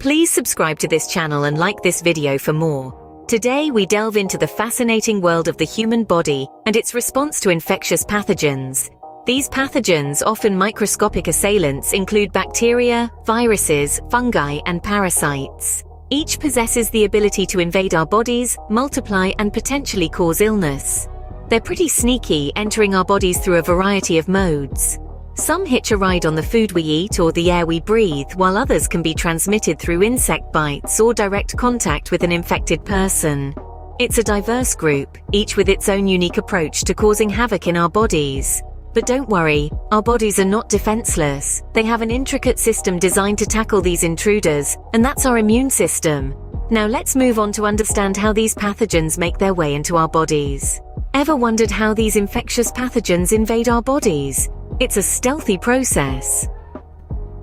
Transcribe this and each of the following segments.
Please subscribe to this channel and like this video for more. Today we delve into the fascinating world of the human body and its response to infectious pathogens. These pathogens, often microscopic assailants, include bacteria, viruses, fungi, and parasites. Each possesses the ability to invade our bodies, multiply, and potentially cause illness. They're pretty sneaky, entering our bodies through a variety of modes. Some hitch a ride on the food we eat or the air we breathe, while others can be transmitted through insect bites or direct contact with an infected person. It's a diverse group, each with its own unique approach to causing havoc in our bodies. But don't worry, our bodies are not defenseless. They have an intricate system designed to tackle these intruders, and that's our immune system. Now let's move on to understand how these pathogens make their way into our bodies. Ever wondered how these infectious pathogens invade our bodies? It's a stealthy process.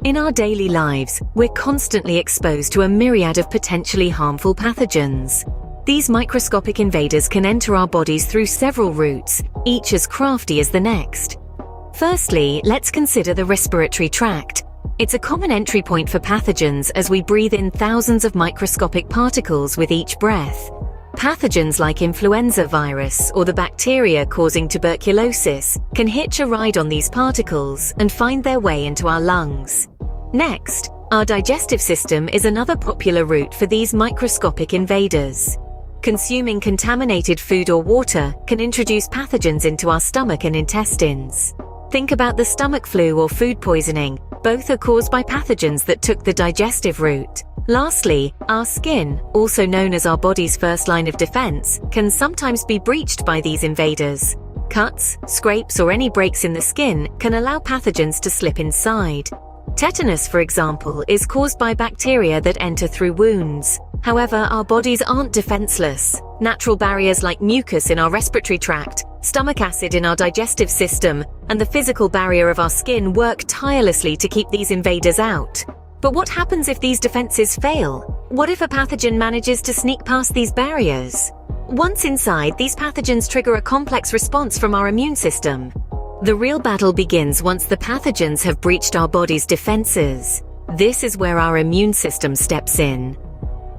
In our daily lives, we're constantly exposed to a myriad of potentially harmful pathogens. These microscopic invaders can enter our bodies through several routes, each as crafty as the next. Firstly, let's consider the respiratory tract. It's a common entry point for pathogens as we breathe in thousands of microscopic particles with each breath. Pathogens like influenza virus or the bacteria causing tuberculosis can hitch a ride on these particles and find their way into our lungs. Next, our digestive system is another popular route for these microscopic invaders. Consuming contaminated food or water can introduce pathogens into our stomach and intestines. Think about the stomach flu or food poisoning. Both are caused by pathogens that took the digestive route. Lastly, our skin, also known as our body's first line of defense, can sometimes be breached by these invaders. Cuts, scrapes, or any breaks in the skin can allow pathogens to slip inside. Tetanus, for example, is caused by bacteria that enter through wounds. However, our bodies aren't defenseless. Natural barriers like mucus in our respiratory tract, stomach acid in our digestive system, and the physical barrier of our skin work tirelessly to keep these invaders out. But what happens if these defenses fail? What if a pathogen manages to sneak past these barriers? Once inside, these pathogens trigger a complex response from our immune system. The real battle begins once the pathogens have breached our body's defenses. This is where our immune system steps in.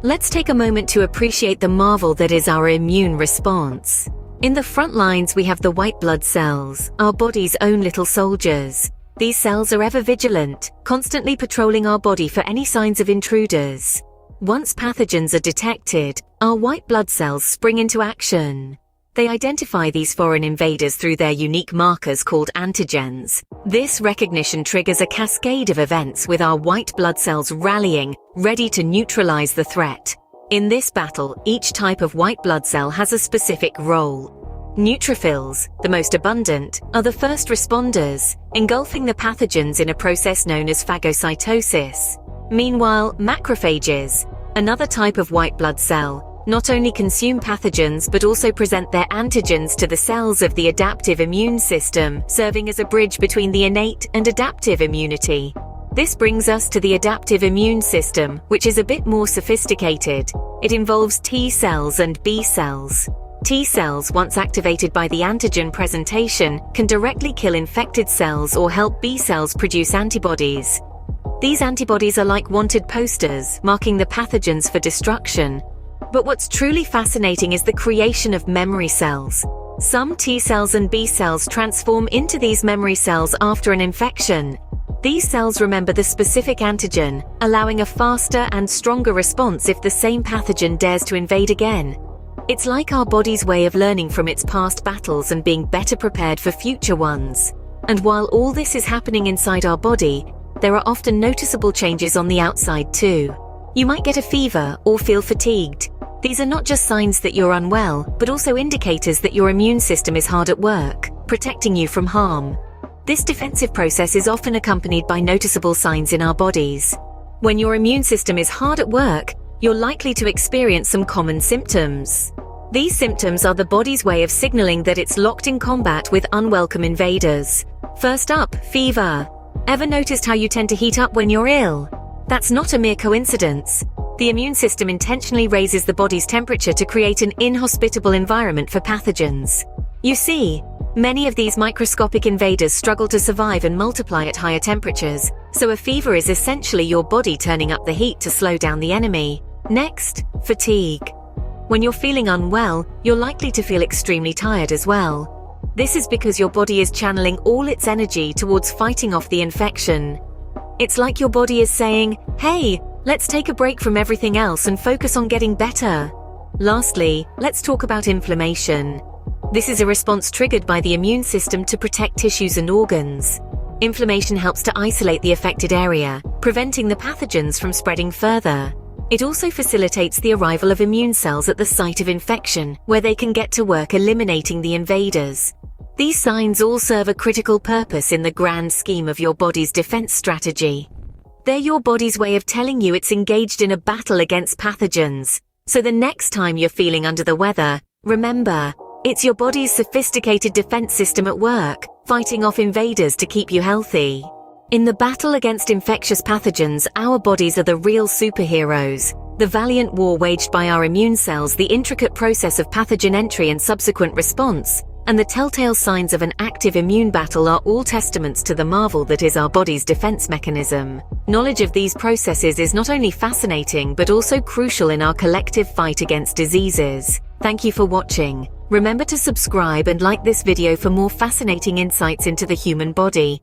Let's take a moment to appreciate the marvel that is our immune response. In the front lines, we have the white blood cells, our body's own little soldiers. These cells are ever vigilant, constantly patrolling our body for any signs of intruders. Once pathogens are detected, our white blood cells spring into action. They identify these foreign invaders through their unique markers called antigens. This recognition triggers a cascade of events with our white blood cells rallying, ready to neutralize the threat. In this battle, each type of white blood cell has a specific role. Neutrophils, the most abundant, are the first responders, engulfing the pathogens in a process known as phagocytosis. Meanwhile, macrophages, another type of white blood cell, not only consume pathogens but also present their antigens to the cells of the adaptive immune system, serving as a bridge between the innate and adaptive immunity. This brings us to the adaptive immune system, which is a bit more sophisticated. It involves T cells and B cells. T cells, once activated by the antigen presentation, can directly kill infected cells or help B cells produce antibodies. These antibodies are like wanted posters, marking the pathogens for destruction. But what's truly fascinating is the creation of memory cells. Some T cells and B cells transform into these memory cells after an infection. These cells remember the specific antigen, allowing a faster and stronger response if the same pathogen dares to invade again. It's like our body's way of learning from its past battles and being better prepared for future ones. And while all this is happening inside our body, there are often noticeable changes on the outside too. You might get a fever or feel fatigued. These are not just signs that you're unwell, but also indicators that your immune system is hard at work, protecting you from harm. This defensive process is often accompanied by noticeable signs in our bodies. When your immune system is hard at work, you're likely to experience some common symptoms. These symptoms are the body's way of signaling that it's locked in combat with unwelcome invaders. First up, fever. Ever noticed how you tend to heat up when you're ill? That's not a mere coincidence. The immune system intentionally raises the body's temperature to create an inhospitable environment for pathogens. You see, Many of these microscopic invaders struggle to survive and multiply at higher temperatures, so a fever is essentially your body turning up the heat to slow down the enemy. Next, fatigue. When you're feeling unwell, you're likely to feel extremely tired as well. This is because your body is channeling all its energy towards fighting off the infection. It's like your body is saying, "Hey, let's take a break from everything else and focus on getting better." Lastly, let's talk about inflammation. This is a response triggered by the immune system to protect tissues and organs. Inflammation helps to isolate the affected area, preventing the pathogens from spreading further. It also facilitates the arrival of immune cells at the site of infection, where they can get to work eliminating the invaders. These signs all serve a critical purpose in the grand scheme of your body's defense strategy. They're your body's way of telling you it's engaged in a battle against pathogens. So the next time you're feeling under the weather, remember, it's your body's sophisticated defense system at work, fighting off invaders to keep you healthy. In the battle against infectious pathogens, our bodies are the real superheroes. The valiant war waged by our immune cells, the intricate process of pathogen entry and subsequent response, and the telltale signs of an active immune battle are all testaments to the marvel that is our body's defense mechanism. Knowledge of these processes is not only fascinating but also crucial in our collective fight against diseases. Thank you for watching. Remember to subscribe and like this video for more fascinating insights into the human body.